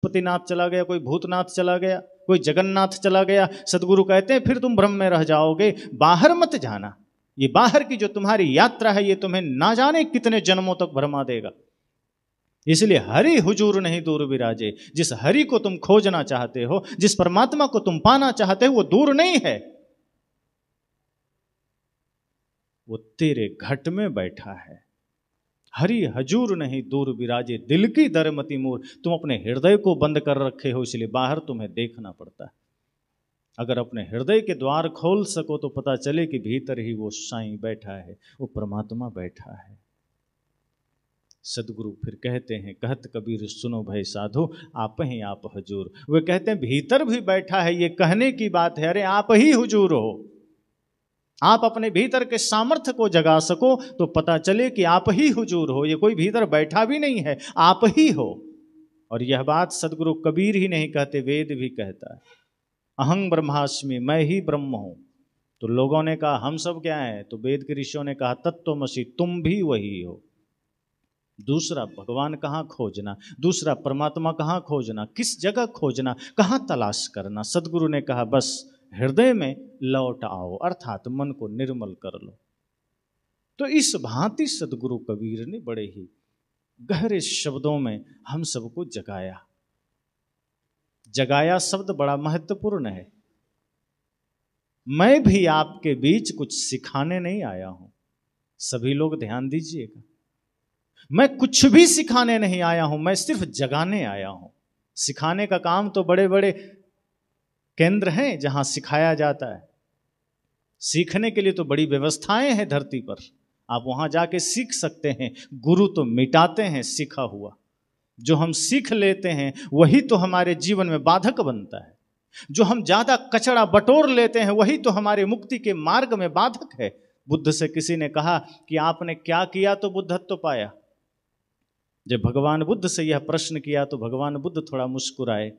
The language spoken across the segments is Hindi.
पतिनाथ चला गया, कोई भूतनाथ चला गया, कोई जगन्नाथ चला गया। सदगुरु कहते हैं फिर तुम भ्रम में रह जाओगे, बाहर मत जाना। ये बाहर की जो तुम्हारी यात्रा है ये तुम्हें ना जाने कितने जन्मों तक भरमा देगा। इसलिए हरि हुजूर नहीं दूर विराजे। जिस हरि को तुम खोजना चाहते हो, जिस परमात्मा को तुम पाना चाहते हो, वो दूर नहीं है, वो तेरे घट में बैठा है। हरि हजूर नहीं दूर विराजे, दिल की दरमति मूर। तुम अपने हृदय को बंद कर रखे हो, इसलिए बाहर तुम्हें देखना पड़ता है। अगर अपने हृदय के द्वार खोल सको तो पता चले कि भीतर ही वो साईं बैठा है, वो परमात्मा बैठा है। सदगुरु फिर कहते हैं, कहत कबीर सुनो भय साधो, आप ही आप हजूर। वे कहते हैं भीतर भी बैठा है, ये कहने की बात है, अरे आप ही हुजूर हो। आप अपने भीतर के सामर्थ्य को जगा सको तो पता चले कि आप ही हुजूर हो, ये कोई भीतर बैठा भी नहीं है, आप ही हो। और यह बात सदगुरु कबीर ही नहीं कहते, वेद भी कहता है, अहं ब्रह्मास्मि, मैं ही ब्रह्म हूं। तो लोगों ने कहा हम सब क्या हैं, तो वेद के ऋषियों ने कहा तत्त्वमसि, तुम भी वही हो। दूसरा भगवान कहाँ खोजना, दूसरा परमात्मा कहाँ खोजना, किस जगह खोजना, कहाँ तलाश करना। सदगुरु ने कहा बस हृदय में लौट आओ, अर्थात मन को निर्मल कर लो। तो इस भांति सदगुरु कबीर ने बड़े ही गहरे शब्दों में हम सबको जगाया। जगाया शब्द बड़ा महत्वपूर्ण है। मैं भी आपके बीच कुछ सिखाने नहीं आया हूं, सभी लोग ध्यान दीजिएगा। मैं कुछ भी सिखाने नहीं आया हूं, मैं सिर्फ जगाने आया हूं। सिखाने का काम तो बड़े बड़े केंद्र हैं जहां सिखाया जाता है। सीखने के लिए तो बड़ी व्यवस्थाएं हैं धरती पर, आप वहां जाके सीख सकते हैं। गुरु तो मिटाते हैं सीखा हुआ, जो हम सीख लेते हैं वही तो हमारे जीवन में बाधक बनता है। जो हम ज्यादा कचरा बटोर लेते हैं वही तो हमारे मुक्ति के मार्ग में बाधक है। बुद्ध से किसी ने कहा कि आपने क्या किया तो बुद्धत्व पाया। जब भगवान बुद्ध से यह प्रश्न किया तो भगवान बुद्ध थोड़ा मुस्कुराए।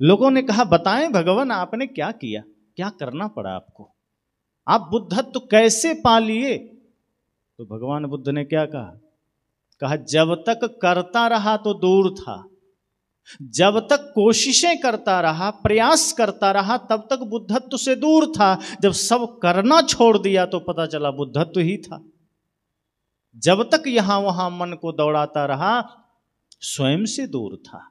लोगों ने कहा बताएं भगवान आपने क्या किया, क्या करना पड़ा आपको, आप बुद्धत्व कैसे पा लिए। तो भगवान बुद्ध ने क्या कहा, कहा जब तक करता रहा तो दूर था, जब तक कोशिशें करता रहा, प्रयास करता रहा, तब तक बुद्धत्व से दूर था। जब सब करना छोड़ दिया तो पता चला बुद्धत्व ही था। जब तक यहां वहां मन को दौड़ाता रहा स्वयं से दूर था।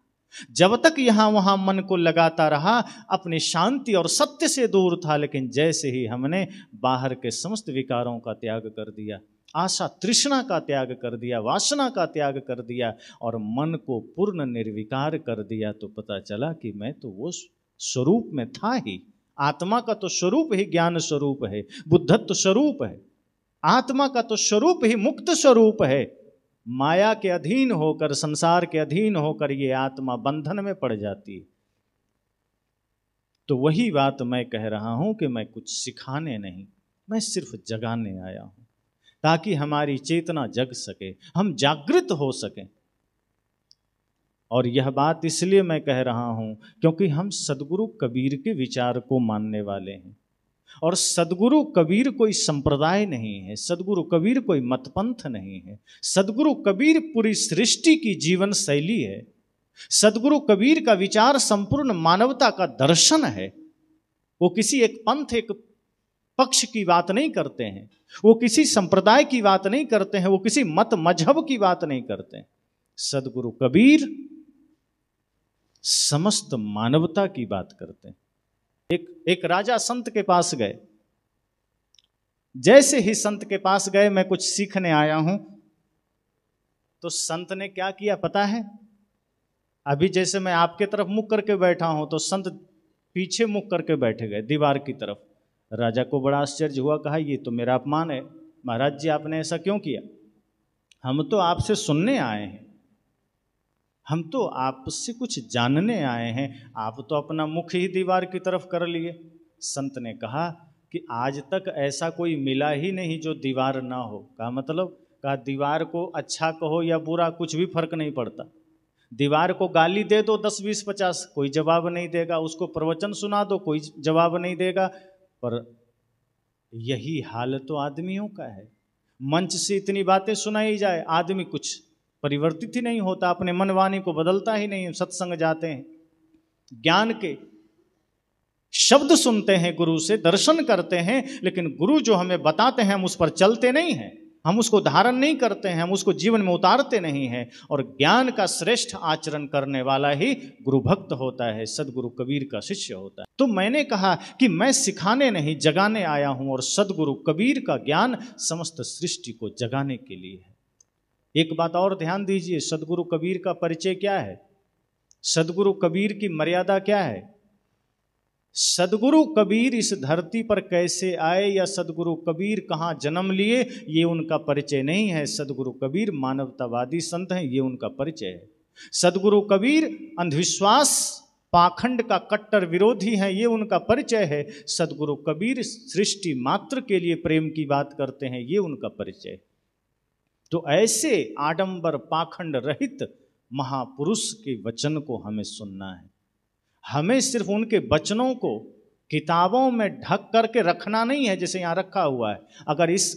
जब तक यहां वहां मन को लगाता रहा अपनी शांति और सत्य से दूर था। लेकिन जैसे ही हमने बाहर के समस्त विकारों का त्याग कर दिया, आशा तृष्णा का त्याग कर दिया, वासना का त्याग कर दिया और मन को पूर्ण निर्विकार कर दिया, तो पता चला कि मैं तो वो स्वरूप में था ही। आत्मा का तो स्वरूप ही ज्ञान स्वरूप है, बुद्धत्व स्वरूप है। आत्मा का तो स्वरूप ही मुक्त स्वरूप है। माया के अधीन होकर, संसार के अधीन होकर ये आत्मा बंधन में पड़ जाती है। तो वही बात मैं कह रहा हूं कि मैं कुछ सिखाने नहीं, मैं सिर्फ जगाने आया हूं, ताकि हमारी चेतना जग सके, हम जागृत हो सकें। और यह बात इसलिए मैं कह रहा हूं क्योंकि हम सदगुरु कबीर के विचार को मानने वाले हैं। और सदगुरु कबीर कोई संप्रदाय नहीं है, सदगुरु कबीर कोई मतपंथ नहीं है। सदगुरु कबीर पूरी सृष्टि की जीवन शैली है। सदगुरु कबीर का विचार संपूर्ण मानवता का दर्शन है। वो किसी एक पंथ, एक पक्ष की बात नहीं करते हैं, वो किसी संप्रदाय की बात नहीं करते हैं, वो किसी मत मजहब की बात नहीं करते हैं। सदगुरु कबीर समस्त मानवता की बात करते हैं। एक राजा संत के पास गए। जैसे ही संत के पास गए, मैं कुछ सीखने आया हूं, तो संत ने क्या किया पता है? अभी जैसे मैं आपके तरफ मुख करके बैठा हूं तो संत पीछे मुख करके बैठे गए दीवार की तरफ। राजा को बड़ा आश्चर्य हुआ, कहा ये तो मेरा अपमान है, महाराज जी आपने ऐसा क्यों किया? हम तो आपसे सुनने आए हैं, हम तो आपसे कुछ जानने आए हैं, आप तो अपना मुख ही दीवार की तरफ कर लिए। संत ने कहा कि आज तक ऐसा कोई मिला ही नहीं जो दीवार ना हो। कहा मतलब? कहा दीवार को अच्छा कहो या बुरा कुछ भी फर्क नहीं पड़ता। दीवार को गाली दे दो 10 20 50, कोई जवाब नहीं देगा। उसको प्रवचन सुना दो, कोई जवाब नहीं देगा। पर यही हाल तो आदमियों का है। मंच से इतनी बातें सुनाई जाए, आदमी कुछ परिवर्तित ही नहीं होता, अपने मन वाणी को बदलता ही नहीं। सत्संग जाते हैं, ज्ञान के शब्द सुनते हैं, गुरु से दर्शन करते हैं, लेकिन गुरु जो हमें बताते हैं हम उस पर चलते नहीं हैं, हम उसको धारण नहीं करते हैं, हम उसको जीवन में उतारते नहीं हैं। और ज्ञान का श्रेष्ठ आचरण करने वाला ही गुरु भक्त होता है, सदगुरु कबीर का शिष्य होता है। तो मैंने कहा कि मैं सिखाने नहीं जगाने आया हूं, और सदगुरु कबीर का ज्ञान समस्त सृष्टि को जगाने के लिए है। एक बात और ध्यान दीजिए, सदगुरु कबीर का परिचय क्या है, सदगुरु कबीर की मर्यादा क्या है। सदगुरु कबीर इस धरती पर कैसे आए या सदगुरु कबीर कहाँ जन्म लिए, ये उनका परिचय नहीं है। सदगुरु कबीर मानवतावादी संत हैं, ये उनका परिचय है। सदगुरु कबीर अंधविश्वास पाखंड का कट्टर विरोधी हैं, ये उनका परिचय है। सदगुरु कबीर सृष्टि मात्र के लिए प्रेम की बात करते हैं, ये उनका परिचय है। तो ऐसे आडंबर पाखंड रहित महापुरुष के वचन को हमें सुनना है। हमें सिर्फ उनके वचनों को किताबों में ढक करके रखना नहीं है, जैसे यहाँ रखा हुआ है। अगर इस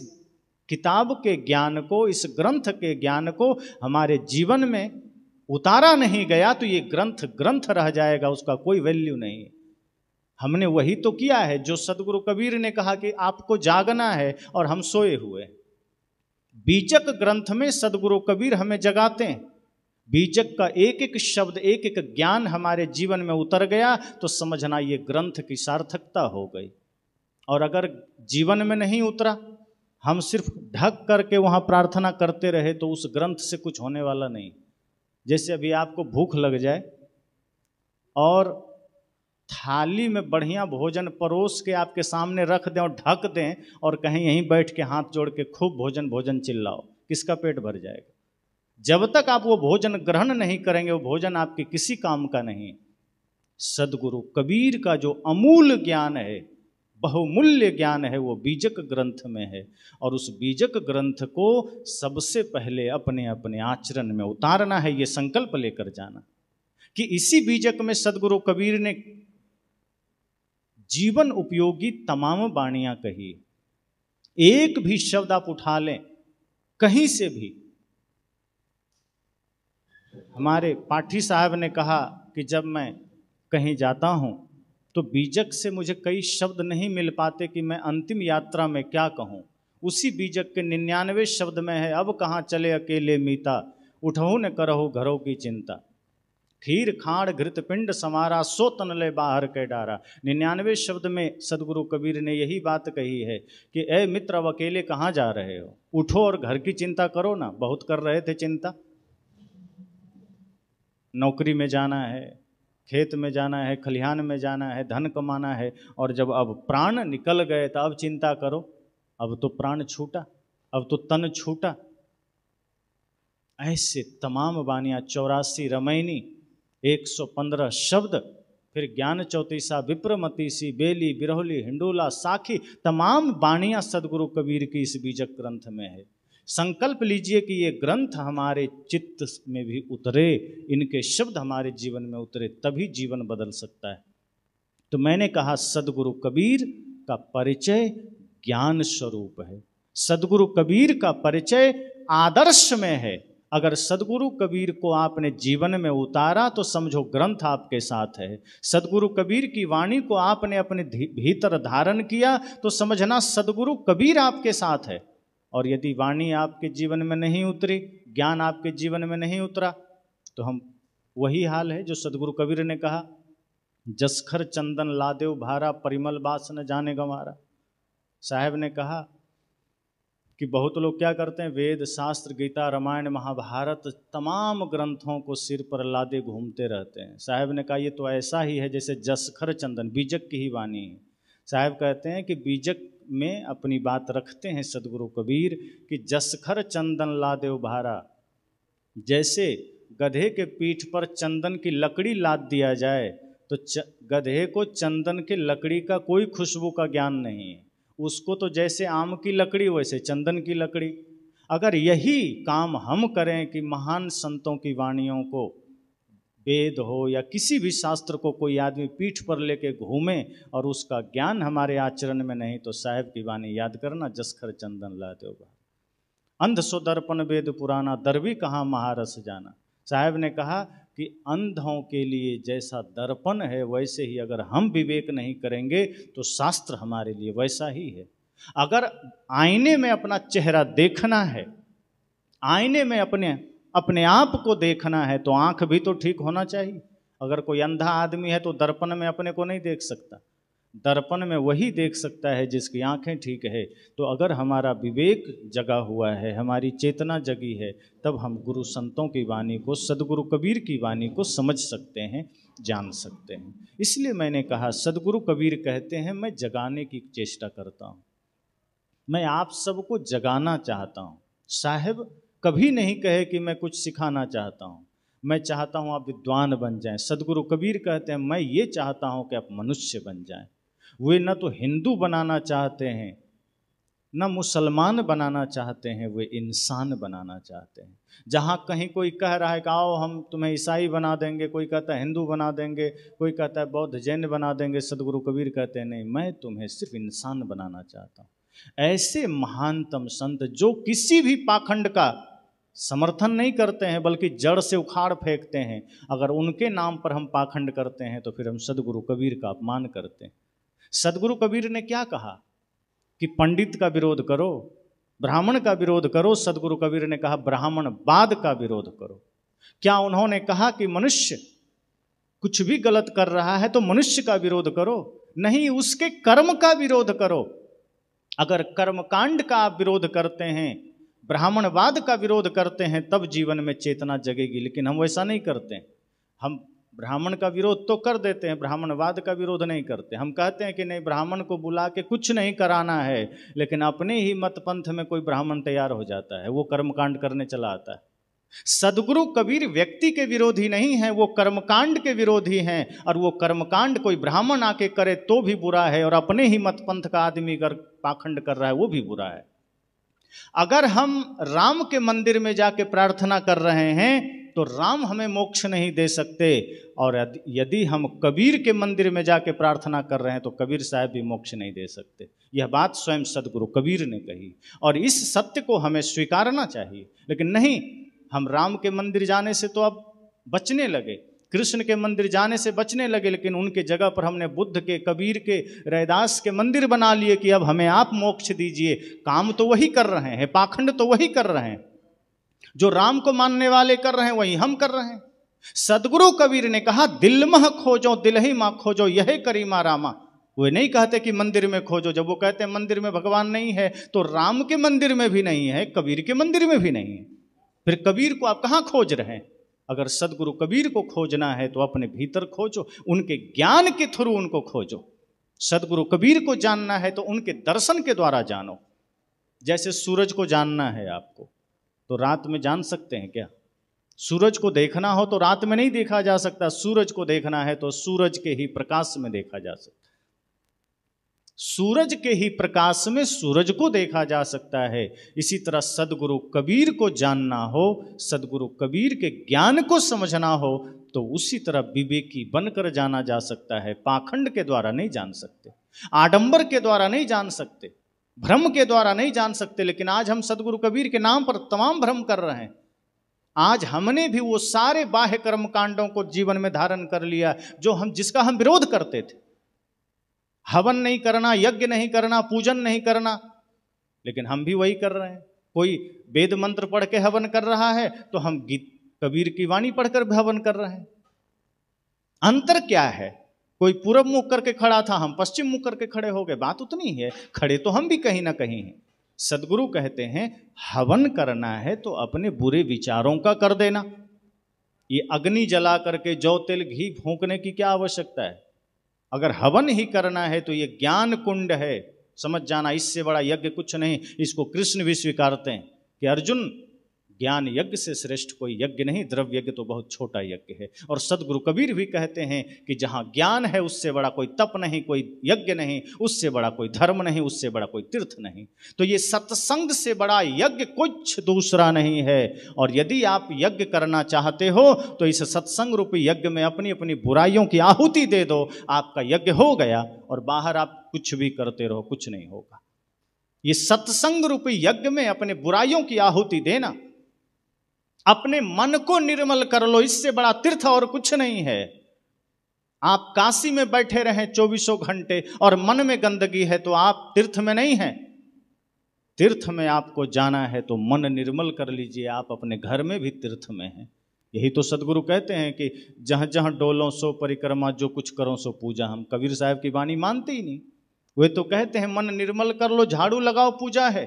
किताब के ज्ञान को, इस ग्रंथ के ज्ञान को हमारे जीवन में उतारा नहीं गया तो ये ग्रंथ ग्रंथ रह जाएगा, उसका कोई वैल्यू नहीं। हमने वही तो किया है जो सदगुरु कबीर ने कहा कि आपको जागना है और हम सोए हुए। बीजक ग्रंथ में सदगुरु कबीर हमें जगाते हैं। बीजक का एक एक शब्द, एक एक ज्ञान हमारे जीवन में उतर गया तो समझना ये ग्रंथ की सार्थकता हो गई। और अगर जीवन में नहीं उतरा, हम सिर्फ ढक करके वहाँ प्रार्थना करते रहे, तो उस ग्रंथ से कुछ होने वाला नहीं। जैसे अभी आपको भूख लग जाए और थाली में बढ़िया भोजन परोस के आपके सामने रख दें और ढक दें और कहीं यहीं बैठ के हाथ जोड़ के खूब भोजन भोजन चिल्लाओ, किसका पेट भर जाएगा? जब तक आप वो भोजन ग्रहण नहीं करेंगे, वो भोजन आपके किसी काम का नहीं। सदगुरु कबीर का जो अमूल ज्ञान है, बहुमूल्य ज्ञान है, वो बीजक ग्रंथ में है। और उस बीजक ग्रंथ को सबसे पहले अपने अपने आचरण में उतारना है, ये संकल्प लेकर जाना कि इसी बीजक में सदगुरु कबीर ने जीवन उपयोगी तमाम वाणियां कही। एक भी शब्द आप उठा लें कहीं से भी। हमारे पाठी साहब ने कहा कि जब मैं कहीं जाता हूं तो बीजक से मुझे कई शब्द नहीं मिल पाते कि मैं अंतिम यात्रा में क्या कहूं। उसी बीजक के 99 शब्द में है, अब कहाँ चले अकेले मीता, उठहु न करहु घरों की चिंता, खीर खाड़ घृत पिंड समारा, सो तन ले बाहर के डारा। 99 शब्द में सदगुरु कबीर ने यही बात कही है कि ए मित्र, अब अकेले कहाँ जा रहे हो, उठो और घर की चिंता करो ना। बहुत कर रहे थे चिंता, नौकरी में जाना है, खेत में जाना है, खलिहान में जाना है, धन कमाना है, और जब अब प्राण निकल गए तो अब चिंता करो। अब तो प्राण छूटा, अब तो तन छूटा। ऐसे तमाम वाणियाँ, 84 रमैनी, 115 शब्द, फिर ज्ञान चौतीसा, विप्रमतीसी, बेली, बिरहोली, हिंडोला, साखी, तमाम वाणियाँ सदगुरु कबीर की इस बीजक ग्रंथ में है। संकल्प लीजिए कि ये ग्रंथ हमारे चित्त में भी उतरे, इनके शब्द हमारे जीवन में उतरे, तभी जीवन बदल सकता है। तो मैंने कहा सदगुरु कबीर का परिचय ज्ञान स्वरूप है। सदगुरु कबीर का परिचय आदर्श में है। अगर सदगुरु कबीर को आपने जीवन में उतारा तो समझो ग्रंथ आपके साथ है। सदगुरु कबीर की वाणी को आपने अपने भीतर धारण किया तो समझना सदगुरु कबीर आपके साथ है। और यदि वाणी आपके जीवन में नहीं उतरी, ज्ञान आपके जीवन में नहीं उतरा, तो हम वही हाल है जो सदगुरु कबीर ने कहा, जसखर चंदन लादेव भारा, परिमल बास न जाने गंवारा। साहब ने कहा कि बहुत लोग क्या करते हैं, वेद शास्त्र गीता रामायण महाभारत तमाम ग्रंथों को सिर पर लादे घूमते रहते हैं। साहब ने कहा ये तो ऐसा ही है जैसे जसखर चंदन, बीजक की ही वाणी है। साहब कहते हैं कि बीजक में अपनी बात रखते हैं सदगुरु कबीर कि जसखर चंदन लादेव भारा, जैसे गधे के पीठ पर चंदन की लकड़ी लाद दिया जाए तो गधे को चंदन की लकड़ी का कोई खुशबू का ज्ञान नहीं है। उसको तो जैसे आम की लकड़ी वैसे चंदन की लकड़ी। अगर यही काम हम करें कि महान संतों की वाणियों को, वेद हो या किसी भी शास्त्र को कोई आदमी पीठ पर लेके घूमे और उसका ज्ञान हमारे आचरण में नहीं, तो साहब की वाणी याद करना, जसखर चंदन लादेव भारा। अंध सो दर्पण वेद पुराना, दरबी कहाँ महारस जाना। साहब ने कहा कि अंधों के लिए जैसा दर्पण है वैसे ही अगर हम विवेक नहीं करेंगे तो शास्त्र हमारे लिए वैसा ही है। अगर आईने में अपना चेहरा देखना है, आईने में अपने आप को देखना है, तो आंख भी तो ठीक होना चाहिए। अगर कोई अंधा आदमी है तो दर्पण में अपने को नहीं देख सकता, दर्पण में वही देख सकता है जिसकी आंखें ठीक है। तो अगर हमारा विवेक जगा हुआ है, हमारी चेतना जगी है, तब हम गुरु संतों की वाणी को, सदगुरु कबीर की वाणी को समझ सकते हैं, जान सकते हैं। इसलिए मैंने कहा, सदगुरु कबीर कहते हैं मैं जगाने की चेष्टा करता हूँ, मैं आप सबको जगाना चाहता हूँ। साहब कभी नहीं कहे कि मैं कुछ सिखाना चाहता हूँ, मैं चाहता हूँ आप विद्वान बन जाएं। सदगुरु कबीर कहते हैं मैं ये चाहता हूँ कि आप मनुष्य बन जाएं। वे न तो हिंदू बनाना चाहते हैं, न मुसलमान बनाना चाहते हैं, वे इंसान बनाना चाहते हैं। जहाँ कहीं कोई कह रहा है कि आओ हम तुम्हें ईसाई बना देंगे, कोई कहता है हिंदू बना देंगे, कोई कहता है बौद्ध जैन बना देंगे, सदगुरु कबीर कहते हैं नहीं, मैं तुम्हें सिर्फ इंसान बनाना चाहता हूँ। ऐसे महानतम संत जो किसी भी पाखंड का समर्थन नहीं करते हैं बल्कि जड़ से उखाड़ फेंकते हैं, अगर उनके नाम पर हम पाखंड करते हैं तो फिर हम सदगुरु कबीर का अपमान करते हैं। सदगुरु कबीर ने क्या कहा कि पंडित का विरोध करो, ब्राह्मण का विरोध करो। सदगुरु कबीर ने कहा ब्राह्मणवाद का विरोध करो। क्या उन्होंने कहा कि मनुष्य कुछ भी गलत कर रहा है तो मनुष्य का विरोध करो? नहीं, उसके कर्म का विरोध करो। अगर कर्मकांड का आप विरोध करते हैं, ब्राह्मणवाद का विरोध करते हैं, तब जीवन में चेतना जगेगी। लेकिन हम वैसा नहीं करते। हम ब्राह्मण का विरोध तो कर देते हैं, ब्राह्मणवाद का विरोध नहीं करते। हम कहते हैं कि नहीं, ब्राह्मण को बुला के कुछ नहीं कराना है, लेकिन अपने ही मत पंथ में कोई ब्राह्मण तैयार हो जाता है, वो कर्मकांड करने चला आता है। सदगुरु कबीर व्यक्ति के विरोधी नहीं है, वो कर्मकांड के विरोधी हैं। और वो कर्मकांड कोई ब्राह्मण आके करे तो भी बुरा है, और अपने ही मत पंथ का आदमी अगर पाखंड कर रहा है वो भी बुरा है। अगर हम राम के मंदिर में जाके प्रार्थना कर रहे हैं तो राम हमें मोक्ष नहीं दे सकते, और यदि हम कबीर के मंदिर में जाके प्रार्थना कर रहे हैं तो कबीर साहब भी मोक्ष नहीं दे सकते। यह बात स्वयं सदगुरु कबीर ने कही, और इस सत्य को हमें स्वीकारना चाहिए। लेकिन नहीं, हम राम के मंदिर जाने से तो अब बचने लगे, कृष्ण के मंदिर जाने से बचने लगे, लेकिन उनके जगह पर हमने बुद्ध के, कबीर के, रैदास के मंदिर बना लिए कि अब हमें आप मोक्ष दीजिए। काम तो वही कर रहे हैं, पाखंड तो वही कर रहे हैं, जो राम को मानने वाले कर रहे हैं वही हम कर रहे हैं। सदगुरु कबीर ने कहा दिल मह खोजो दिल ही माँ खोजो यह करीमा रामा। वे नहीं कहते कि मंदिर में खोजो। जब वो कहते हैं मंदिर में भगवान नहीं है तो राम के मंदिर में भी नहीं है, कबीर के मंदिर में भी नहीं है, फिर कबीर को आप कहाँ खोज रहे हैं? अगर सदगुरु कबीर को खोजना है तो अपने भीतर खोजो, उनके ज्ञान के थ्रू उनको खोजो। सदगुरु कबीर को जानना है तो उनके दर्शन के द्वारा जानो। जैसे सूरज को जानना है आपको तो रात में जान सकते हैं क्या? सूरज को देखना हो तो रात में नहीं देखा जा सकता, सूरज को देखना है तो सूरज के ही प्रकाश में देखा जा सकता। सूरज के ही प्रकाश में सूरज को देखा जा सकता है। इसी तरह सदगुरु कबीर को जानना हो, सदगुरु कबीर के ज्ञान को समझना हो तो उसी तरह विवेकी बनकर जाना जा सकता है। पाखंड के द्वारा नहीं जान सकते, आडंबर के द्वारा नहीं जान सकते, भ्रम के द्वारा नहीं जान सकते। लेकिन आज हम सदगुरु कबीर के नाम पर तमाम भ्रम कर रहे हैं। आज हमने भी वो सारे बाह्य कर्म कांडों को जीवन में धारण कर लिया जिसका हम विरोध करते थे। हवन नहीं करना, यज्ञ नहीं करना, पूजन नहीं करना, लेकिन हम भी वही कर रहे हैं। कोई वेद मंत्र पढ़ के हवन कर रहा है तो हम कबीर की वाणी पढ़कर हवन कर रहे हैं। अंतर क्या है? कोई पूरब मुख करके खड़ा था, हम पश्चिम मुख करके खड़े हो गए, बात उतनी ही है। खड़े तो हम भी कहीं ना कहीं हैं। सदगुरु कहते हैं हवन करना है तो अपने बुरे विचारों का कर देना। ये अग्नि जला करके जौ तेल घी फूंकने की क्या आवश्यकता है? अगर हवन ही करना है तो ये ज्ञान कुंड है, समझ जाना, इससे बड़ा यज्ञ कुछ नहीं। इसको कृष्ण भी स्वीकारते हैं कि अर्जुन, ज्ञान यज्ञ से श्रेष्ठ कोई यज्ञ नहीं, द्रव्य यज्ञ तो बहुत छोटा यज्ञ है। और सदगुरु कबीर भी कहते हैं कि जहाँ ज्ञान है उससे बड़ा कोई तप नहीं, कोई यज्ञ नहीं, उससे बड़ा कोई धर्म नहीं, उससे बड़ा कोई तीर्थ नहीं। तो ये सत्संग से बड़ा यज्ञ कुछ दूसरा नहीं है। और यदि आप यज्ञ करना चाहते हो तो इस सत्संग रूपी यज्ञ में अपनी अपनी बुराइयों की आहुति दे दो, आपका यज्ञ हो गया। और बाहर आप कुछ भी करते रहो, कुछ नहीं होगा। ये सत्संग रूपी यज्ञ में अपने बुराइयों की आहुति देना, अपने मन को निर्मल कर लो, इससे बड़ा तीर्थ और कुछ नहीं है। आप काशी में बैठे रहें 24 घंटे और मन में गंदगी है तो आप तीर्थ में नहीं हैं। तीर्थ में आपको जाना है तो मन निर्मल कर लीजिए, आप अपने घर में भी तीर्थ में हैं। यही तो सदगुरु कहते हैं कि जहाँ जहाँ डोलो सो परिक्रमा, जो कुछ करो सो पूजा। हम कबीर साहब की वाणी मानते ही नहीं। वे तो कहते हैं मन निर्मल कर लो, झाड़ू लगाओ, पूजा है।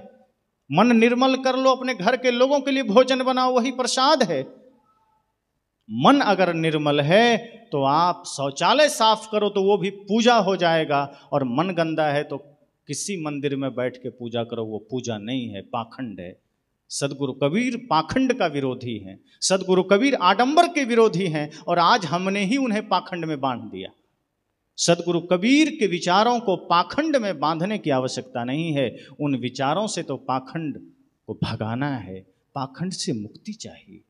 मन निर्मल कर लो, अपने घर के लोगों के लिए भोजन बनाओ, वही प्रसाद है। मन अगर निर्मल है तो आप शौचालय साफ करो तो वो भी पूजा हो जाएगा, और मन गंदा है तो किसी मंदिर में बैठ के पूजा करो, वो पूजा नहीं है, पाखंड है। सदगुरु कबीर पाखंड का विरोधी हैं, सदगुरु कबीर आडंबर के विरोधी हैं, और आज हमने ही उन्हें पाखंड में बांध दिया। सदगुरु कबीर के विचारों को पाखंड में बांधने की आवश्यकता नहीं है। उन विचारों से तो पाखंड को भगाना है, पाखंड से मुक्ति चाहिए।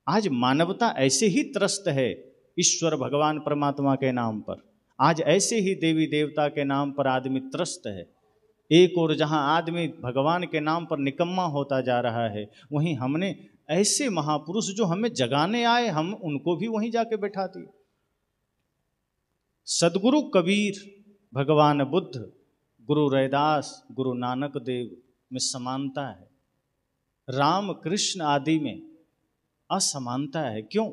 आज मानवता ऐसे ही त्रस्त है ईश्वर भगवान परमात्मा के नाम पर। आज ऐसे ही देवी देवता के नाम पर आदमी त्रस्त है। एक और जहां आदमी भगवान के नाम पर निकम्मा होता जा रहा है, वहीं हमने ऐसे महापुरुष जो हमें जगाने आए, हम उनको भी वहीं जाके बैठा दिए। सदगुरु कबीर, भगवान बुद्ध, गुरु रैदास, गुरु नानक देव में समानता है, राम कृष्ण आदि में असमानता है। क्यों?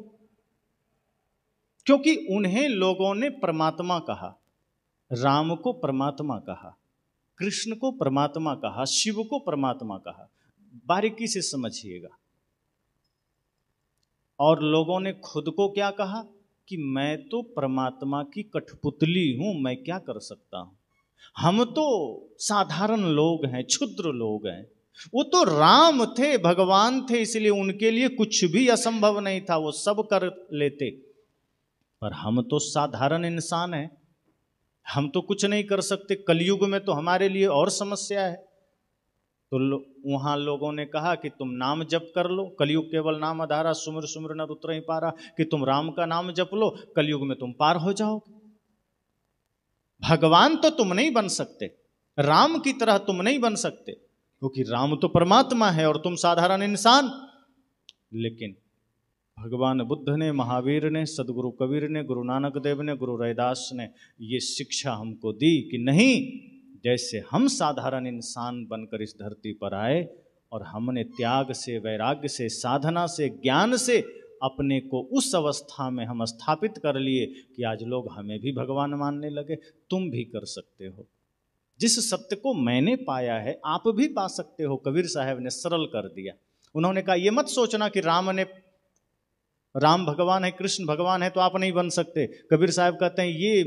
क्योंकि उन्हें लोगों ने परमात्मा कहा, राम को परमात्मा कहा, कृष्ण को परमात्मा कहा, शिव को परमात्मा कहा। बारीकी से समझिएगा। और लोगों ने खुद को क्या कहा कि मैं तो परमात्मा की कठपुतली हूं, मैं क्या कर सकता हूं, हम तो साधारण लोग हैं, क्षुद्र लोग हैं। वो तो राम थे, भगवान थे, इसलिए उनके लिए कुछ भी असंभव नहीं था, वो सब कर लेते। पर हम तो साधारण इंसान हैं, हम तो कुछ नहीं कर सकते। कलयुग में तो हमारे लिए और समस्या है। तो वहां लोगों ने कहा कि तुम नाम जप कर लो, कलयुग केवल नाम आधारा, सुमिर सुमिर नर उतर ही पारा, कि तुम राम का नाम जप लो, कलयुग में तुम पार हो जाओगे। भगवान तो तुम नहीं बन सकते, राम की तरह तुम नहीं बन सकते, क्योंकि राम तो परमात्मा है और तुम साधारण इंसान। लेकिन भगवान बुद्ध ने, महावीर ने, सदगुरु कबीर ने, गुरु नानक देव ने, गुरु रैदास ने ये शिक्षा हमको दी कि नहीं, जैसे हम साधारण इंसान बनकर इस धरती पर आए और हमने त्याग से, वैराग्य से, साधना से, ज्ञान से अपने को उस अवस्था में हम स्थापित कर लिए कि आज लोग हमें भी भगवान मानने लगे। तुम भी कर सकते हो। जिस सत्य को मैंने पाया है आप भी पा सकते हो। कबीर साहब ने सरल कर दिया। उन्होंने कहा ये मत सोचना कि राम भगवान है, कृष्ण भगवान है तो आप नहीं बन सकते। कबीर साहब कहते हैं ये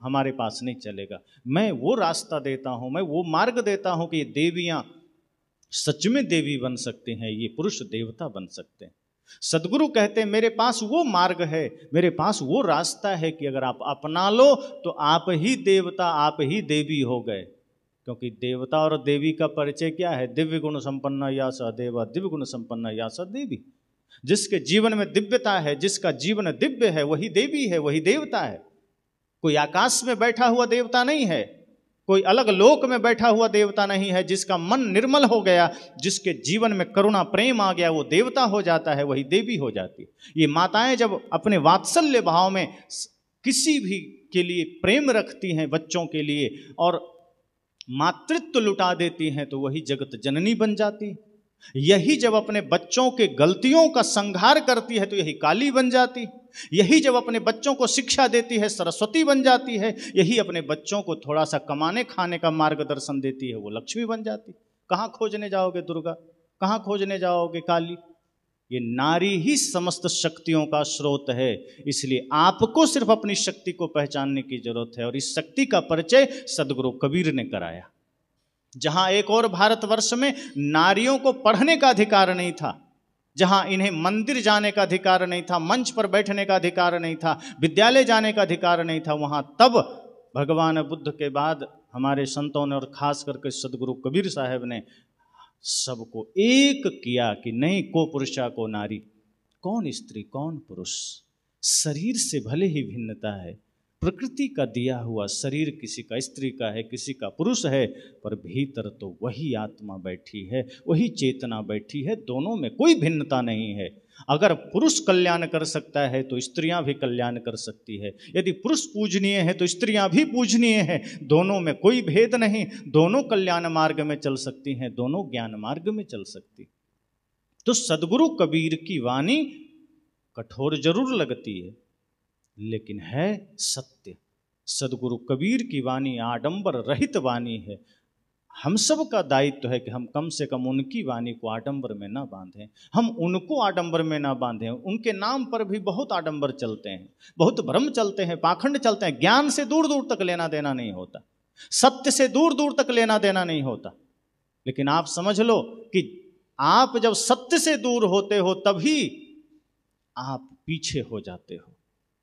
हमारे पास नहीं चलेगा। मैं वो रास्ता देता हूं, मैं वो मार्ग देता हूं कि ये देवियां सच में देवी बन सकती हैं, ये पुरुष देवता बन सकते हैं। सदगुरु कहते हैं मेरे पास वो मार्ग है, मेरे पास वो रास्ता है कि अगर आप अपना लो तो आप ही देवता, आप ही देवी हो गए। क्योंकि देवता और देवी का परिचय क्या है? दिव्य गुण संपन्न या स देवा, दिव्य गुण संपन्न या स देवी। जिसके जीवन में दिव्यता है, जिसका जीवन दिव्य है, वही देवी है, वही देवता है। कोई आकाश में बैठा हुआ देवता नहीं है, कोई अलग लोक में बैठा हुआ देवता नहीं है। जिसका मन निर्मल हो गया, जिसके जीवन में करुणा प्रेम आ गया, वो देवता हो जाता है, वही देवी हो जाती है। ये माताएं जब अपने वात्सल्य भाव में किसी भी के लिए प्रेम रखती हैं, बच्चों के लिए, और मातृत्व लुटा देती हैं, तो वही जगत जननी बन जाती है। यही जब अपने बच्चों के गलतियों का संहार करती है तो यही काली बन जाती। यही जब अपने बच्चों को शिक्षा देती है सरस्वती बन जाती है। यही अपने बच्चों को थोड़ा सा कमाने खाने का मार्गदर्शन देती है, वो लक्ष्मी बन जाती। कहाँ खोजने जाओगे दुर्गा, कहाँ खोजने जाओगे काली? ये नारी ही समस्त शक्तियों का स्रोत है। इसलिए आपको सिर्फ अपनी शक्ति को पहचानने की जरूरत है, और इस शक्ति का परिचय सदगुरु कबीर ने कराया। जहां एक और भारतवर्ष में नारियों को पढ़ने का अधिकार नहीं था, जहां इन्हें मंदिर जाने का अधिकार नहीं था, मंच पर बैठने का अधिकार नहीं था, विद्यालय जाने का अधिकार नहीं था, वहां तब भगवान बुद्ध के बाद हमारे संतों ने और खास करके सदगुरु कबीर साहब ने सबको एक किया कि नहीं, को पुरुषा को नारी, कौन स्त्री कौन पुरुष, शरीर से भले ही भिन्नता है प्रकृति का दिया हुआ शरीर किसी का स्त्री का है, किसी का पुरुष है, पर भीतर तो वही आत्मा बैठी है, वही चेतना बैठी है, दोनों में कोई भिन्नता नहीं है। अगर पुरुष कल्याण कर सकता है तो स्त्रियां भी कल्याण कर सकती है, यदि पुरुष पूजनीय है तो स्त्रियां भी पूजनीय है, दोनों में कोई भेद नहीं, दोनों कल्याण मार्ग में चल सकती हैं, दोनों ज्ञान मार्ग में चल सकती। तो सदगुरु कबीर की वाणी कठोर जरूर लगती है, लेकिन है सत्य। सदगुरु कबीर की वाणी आडंबर रहित वाणी है। हम सब का दायित्व है कि हम कम से कम उनकी वाणी को आडंबर में ना बांधें, हम उनको आडंबर में ना बांधें। उनके नाम पर भी बहुत आडंबर चलते हैं, बहुत भ्रम चलते हैं, पाखंड चलते हैं। ज्ञान से दूर दूर तक लेना देना नहीं होता, सत्य से दूर दूर तक लेना देना नहीं होता। लेकिन आप समझ लो कि आप जब सत्य से दूर होते हो तभी आप पीछे हो जाते हो,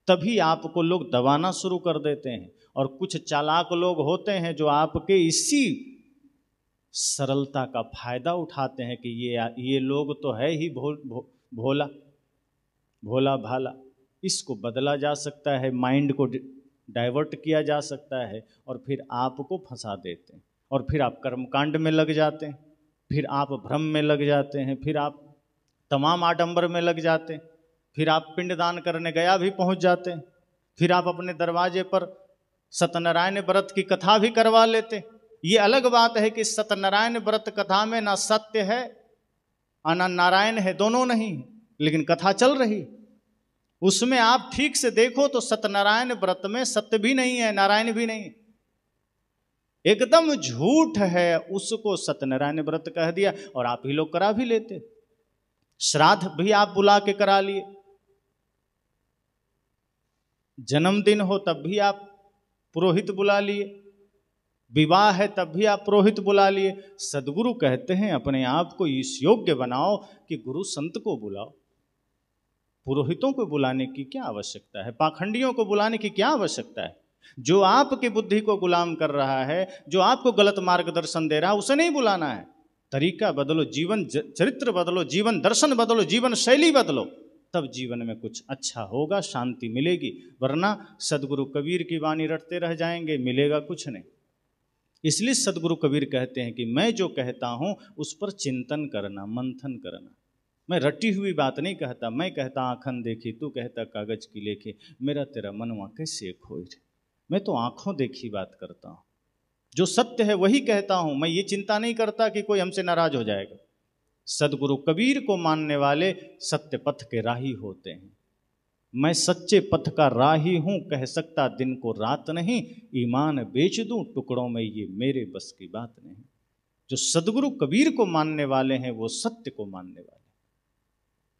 तभी आपको लोग दबाना शुरू कर देते हैं। और कुछ चालाक लोग होते हैं जो आपके इसी सरलता का फायदा उठाते हैं कि ये लोग तो है ही भोला भोला भाला, इसको बदला जा सकता है, माइंड को डाइवर्ट किया जा सकता है, और फिर आपको फंसा देते हैं। और फिर आप कर्मकांड में लग जाते हैं, फिर आप भ्रम में लग जाते हैं, फिर आप तमाम आडंबर में लग जाते हैं, फिर आप पिंडदान करने गया भी पहुंच जाते हैं, फिर आप अपने दरवाजे पर सत्यनारायण व्रत की कथा भी करवा लेते। ये अलग बात है कि सत्यनारायण व्रत कथा में ना सत्य है और ना नारायण है, दोनों नहीं, लेकिन कथा चल रही। उसमें आप ठीक से देखो तो सत्यनारायण व्रत में सत्य भी नहीं है, नारायण भी नहीं, एकदम झूठ है। उसको सत्यनारायण व्रत कह दिया और आप ही लोग करा भी लेते। श्राद्ध भी आप बुला के करा लिए, जन्मदिन हो तब भी आप पुरोहित बुला लिए, विवाह है तब भी आप पुरोहित बुला लिए। सदगुरु कहते हैं अपने आप को इस योग्य बनाओ कि गुरु संत को बुलाओ। पुरोहितों को बुलाने की क्या आवश्यकता है, पाखंडियों को बुलाने की क्या आवश्यकता है? जो आपकी बुद्धि को गुलाम कर रहा है, जो आपको गलत मार्गदर्शन दे रहा है, उसे नहीं बुलाना है। तरीका बदलो, जीवन चरित्र बदलो, जीवन दर्शन बदलो, जीवन शैली बदलो, तब जीवन में कुछ अच्छा होगा, शांति मिलेगी। वरना सदगुरु कबीर की वाणी रटते रह जाएंगे, मिलेगा कुछ नहीं। इसलिए सदगुरु कबीर कहते हैं कि मैं जो कहता हूं उस पर चिंतन करना, मंथन करना। मैं रटी हुई बात नहीं कहता, मैं कहता आँखन देखी, तू कहता कागज की लेखी, मेरा तेरा मनवा कैसे खोए रे। मैं तो आंखों देखी बात करता हूं, जो सत्य है वही कहता हूं। मैं ये चिंता नहीं करता कि कोई हमसे नाराज हो जाएगा। सदगुरु कबीर को मानने वाले सत्य पथ के राही होते हैं। मैं सच्चे पथ का राही हूं, कह सकता दिन को रात नहीं, ईमान बेच दूं टुकड़ों में, ये मेरे बस की बात नहीं। जो सदगुरु कबीर को मानने वाले हैं वो सत्य को मानने वाले।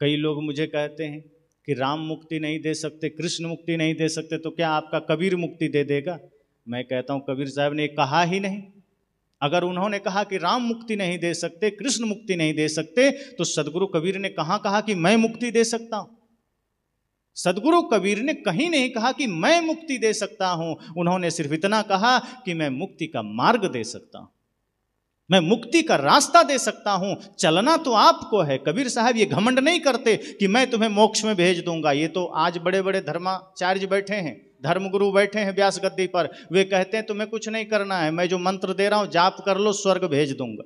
कई लोग मुझे कहते हैं कि राम मुक्ति नहीं दे सकते, कृष्ण मुक्ति नहीं दे सकते, तो क्या आपका कबीर मुक्ति दे देगा? मैं कहता हूं कबीर साहब ने कहा ही नहीं। अगर उन्होंने कहा कि राम मुक्ति नहीं दे सकते, कृष्ण मुक्ति नहीं दे सकते, तो सदगुरु कबीर ने कहां कहा कि मैं मुक्ति दे सकता हूं? सदगुरु कबीर ने कहीं नहीं कहा कि मैं मुक्ति दे सकता हूं। उन्होंने सिर्फ इतना कहा कि मैं मुक्ति का मार्ग दे सकता हूं, मैं मुक्ति का रास्ता दे सकता हूं। चलना तो आपको है। कबीर साहब ये घमंड नहीं करते कि मैं तुम्हें मोक्ष में भेज दूंगा। ये तो आज बड़े बड़े धर्माचार्य बैठे हैं, धर्मगुरु बैठे हैं व्यास गद्दी पर, वे कहते हैं तुम्हें कुछ नहीं करना है, मैं जो मंत्र दे रहा हूं जाप कर लो, स्वर्ग भेज दूंगा।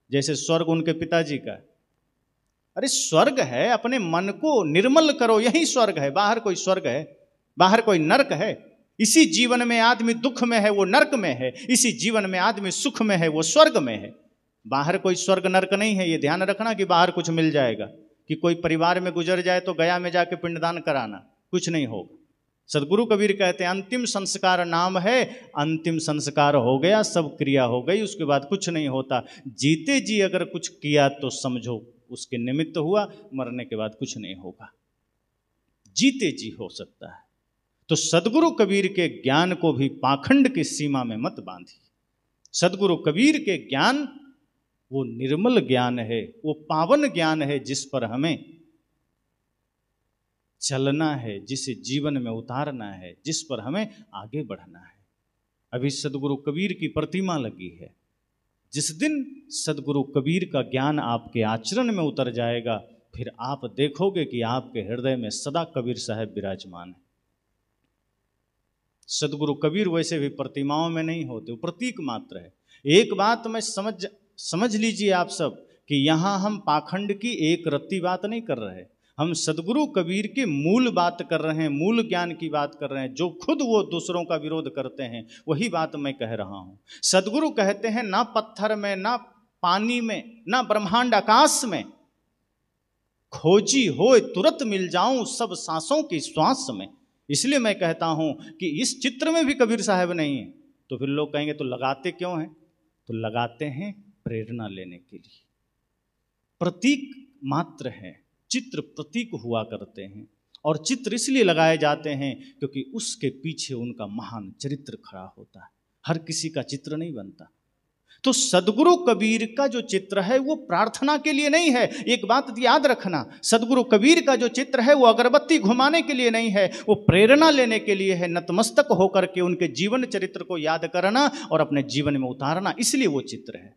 जैसे स्वर्ग उनके पिताजी का है। अरे स्वर्ग है, अपने मन को निर्मल करो, यही स्वर्ग है। बाहर कोई स्वर्ग है? बाहर कोई नर्क है? इसी जीवन में आदमी दुख में है वो नर्क में है, इसी जीवन में आदमी सुख में है वो स्वर्ग में है। बाहर कोई स्वर्ग नर्क नहीं है। ये ध्यान रखना कि बाहर कुछ मिल जाएगा, कि कोई परिवार में गुजर जाए तो गया में जाके पिंडदान कराना, कुछ नहीं होगा। सदगुरु कबीर कहते हैं अंतिम संस्कार नाम है, अंतिम संस्कार हो गया, सब क्रिया हो गई, उसके बाद कुछ नहीं होता। जीते जी अगर कुछ किया तो समझो उसके निमित्त हुआ, मरने के बाद कुछ नहीं होगा। जीते जी हो सकता है। तो सदगुरु कबीर के ज्ञान को भी पाखंड की सीमा में मत बांधिए। सदगुरु कबीर के ज्ञान वो निर्मल ज्ञान है, वो पावन ज्ञान है, जिस पर हमें चलना है, जिसे जीवन में उतारना है, जिस पर हमें आगे बढ़ना है। अभी सदगुरु कबीर की प्रतिमा लगी है। जिस दिन सदगुरु कबीर का ज्ञान आपके आचरण में उतर जाएगा, फिर आप देखोगे कि आपके हृदय में सदा कबीर साहब विराजमान है। सदगुरु कबीर वैसे भी प्रतिमाओं में नहीं होते, वो प्रतीक मात्र है। एक बात में समझ लीजिए आप सब कि यहाँ हम पाखंड की एक रत्ती बात नहीं कर रहे, हम सदगुरु कबीर के मूल बात कर रहे हैं, मूल ज्ञान की बात कर रहे हैं, जो खुद वो दूसरों का विरोध करते हैं, वही बात मैं कह रहा हूँ। सदगुरु कहते हैं ना पत्थर में, ना पानी में, ना ब्रह्मांड आकाश में, खोजी होए तुरंत मिल जाऊं सब सांसों की श्वास में। इसलिए मैं कहता हूं कि इस चित्र में भी कबीर साहब नहीं है। तो फिर लोग कहेंगे तो लगाते क्यों हैं? तो लगाते हैं प्रेरणा लेने के लिए, प्रतीक मात्र है। चित्र प्रतीक हुआ करते हैं, और चित्र इसलिए लगाए जाते हैं क्योंकि उसके पीछे उनका महान चरित्र खड़ा होता है। हर किसी का चित्र नहीं बनता। तो सदगुरु कबीर का जो चित्र है वो प्रार्थना के लिए नहीं है। एक बात याद रखना, सदगुरु कबीर का जो चित्र है वो अगरबत्ती घुमाने के लिए नहीं है, वो प्रेरणा लेने के लिए है। नतमस्तक होकर के उनके जीवन चरित्र को याद करना और अपने जीवन में उतारना, इसलिए वो चित्र है।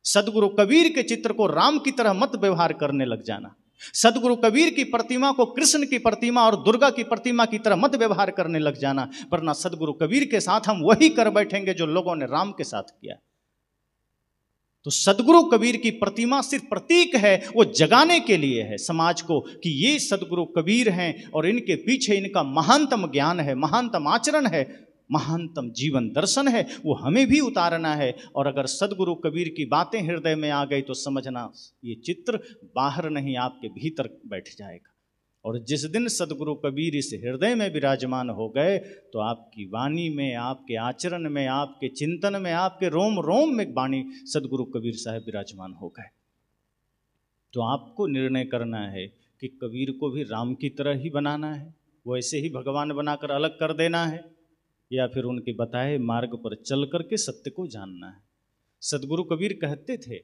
सदगुरु कबीर के चित्र को राम की तरह मत व्यवहार करने लग जाना। सदगुरु कबीर की प्रतिमा को कृष्ण की प्रतिमा और दुर्गा की प्रतिमा की तरह मत व्यवहार करने लग जाना, वरना सदगुरु कबीर के साथ हम वही कर बैठेंगे जो लोगों ने राम के साथ किया। तो सदगुरु कबीर की प्रतिमा सिर्फ प्रतीक है, वो जगाने के लिए है समाज को कि ये सदगुरु कबीर हैं और इनके पीछे इनका महानतम ज्ञान है, महानतम आचरण है, महानतम जीवन दर्शन है, वो हमें भी उतारना है। और अगर सदगुरु कबीर की बातें हृदय में आ गई तो समझना ये चित्र बाहर नहीं आपके भीतर बैठ जाएगा। और जिस दिन सदगुरु कबीर इस हृदय में विराजमान हो गए तो आपकी वाणी में, आपके आचरण में, आपके चिंतन में, आपके रोम रोम में वाणी सदगुरु कबीर साहब विराजमान हो गए। तो आपको निर्णय करना है कि कबीर को भी राम की तरह ही बनाना है, वैसे ही भगवान बनाकर अलग कर देना है, या फिर उनके बताए मार्ग पर चल करके सत्य को जानना है। सदगुरु कबीर कहते थे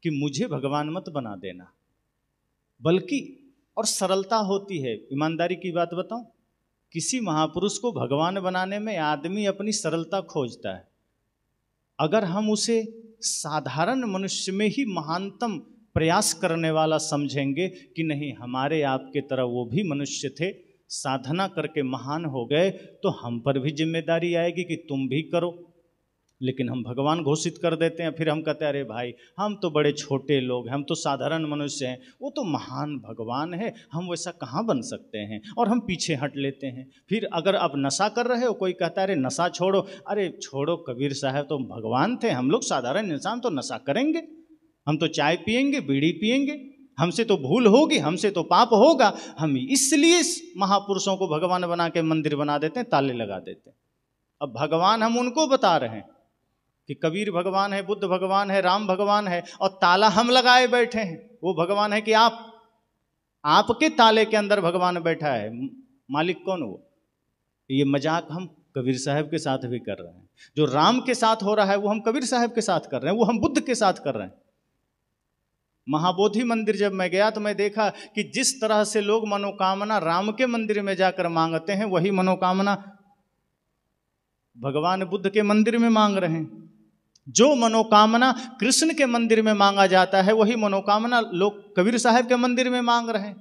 कि मुझे भगवान मत बना देना, बल्कि, और सरलता होती है, ईमानदारी की बात बताऊं, किसी महापुरुष को भगवान बनाने में आदमी अपनी सरलता खोजता है। अगर हम उसे साधारण मनुष्य में ही महानतम प्रयास करने वाला समझेंगे कि नहीं हमारे आपके तरह वो भी मनुष्य थे, साधना करके महान हो गए, तो हम पर भी जिम्मेदारी आएगी कि तुम भी करो। लेकिन हम भगवान घोषित कर देते हैं, फिर हम कहते हैं अरे भाई हम तो बड़े छोटे लोग हैं, हम तो साधारण मनुष्य हैं, वो तो महान भगवान है, हम वैसा कहाँ बन सकते हैं, और हम पीछे हट लेते हैं। फिर अगर अब नशा कर रहे हो, कोई कहता है अरे नशा छोड़ो, अरे छोड़ो, कबीर साहब तो भगवान थे, हम लोग साधारण इंसान तो नशा करेंगे, हम तो चाय पियेंगे, बीड़ी पियेंगे, हमसे तो भूल होगी, हमसे तो पाप होगा। हम इसलिए महापुरुषों को भगवान बना के मंदिर बना देते हैं, ताले लगा देते हैं। अब भगवान हम उनको बता रहे हैं कि कबीर भगवान है, बुद्ध भगवान है, राम भगवान है, और ताला हम लगाए बैठे हैं। वो भगवान है कि आपके ताले के अंदर भगवान बैठा है, मालिक कौन वो? ये मजाक हम कबीर साहब के साथ भी कर रहे हैं। जो राम के साथ हो रहा है वो हम कबीर साहब के साथ कर रहे हैं, वो हम बुद्ध के साथ कर रहे हैं। महाबोधि मंदिर जब मैं गया तो मैं देखा कि जिस तरह से लोग मनोकामना राम के मंदिर में जाकर मांगते हैं, वही मनोकामना भगवान बुद्ध के मंदिर में मांग रहे हैं। जो मनोकामना कृष्ण के मंदिर में मांगा जाता है, वही मनोकामना लोग कबीर साहब के मंदिर में मांग रहे हैं।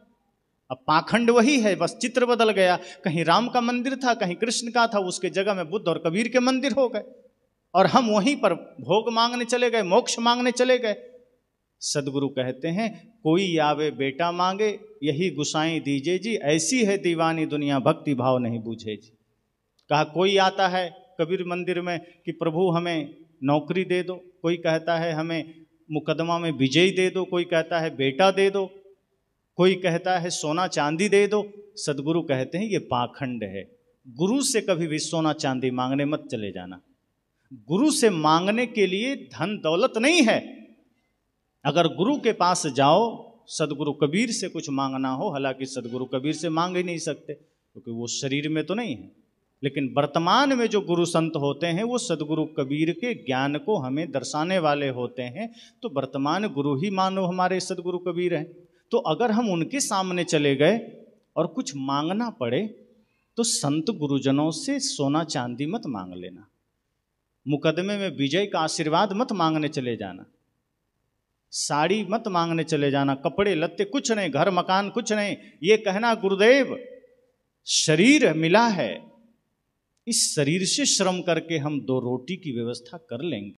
अब पाखंड वही है, बस चित्र बदल गया। कहीं राम का मंदिर था, कहीं कृष्ण का था, उसके जगह में बुद्ध और कबीर के मंदिर हो गए, और हम वहीं पर भोग मांगने चले गए, मोक्ष मांगने चले गए। सदगुरु कहते हैं कोई आवे बेटा मांगे, यही गुसाई दीजिए जी, ऐसी है दीवानी दुनिया, भक्ति भाव नहीं बूझे जी। कहा कोई आता है कबीर मंदिर में कि प्रभु हमें नौकरी दे दो, कोई कहता है हमें मुकदमा में विजय दे दो, कोई कहता है बेटा दे दो, कोई कहता है सोना चांदी दे दो। सदगुरु कहते हैं ये पाखंड है। गुरु से कभी भी सोना चांदी मांगने मत चले जाना। गुरु से मांगने के लिए धन दौलत नहीं है। अगर गुरु के पास जाओ, सदगुरु कबीर से कुछ मांगना हो, हालांकि सदगुरु कबीर से मांग ही नहीं सकते क्योंकि वो शरीर में तो नहीं है, लेकिन वर्तमान में जो गुरु संत होते हैं वो सदगुरु कबीर के ज्ञान को हमें दर्शाने वाले होते हैं। तो वर्तमान गुरु ही मानो हमारे सदगुरु कबीर हैं। तो अगर हम उनके सामने चले गए और कुछ मांगना पड़े तो संत गुरुजनों से सोना चांदी मत मांग लेना, मुकदमे में विजय का आशीर्वाद मत मांगने चले जाना, साड़ी मत मांगने चले जाना, कपड़े लत्ते कुछ नहीं, घर मकान कुछ नहीं। ये कहना गुरुदेव शरीर मिला है, इस शरीर से श्रम करके हम 2 रोटी की व्यवस्था कर लेंगे।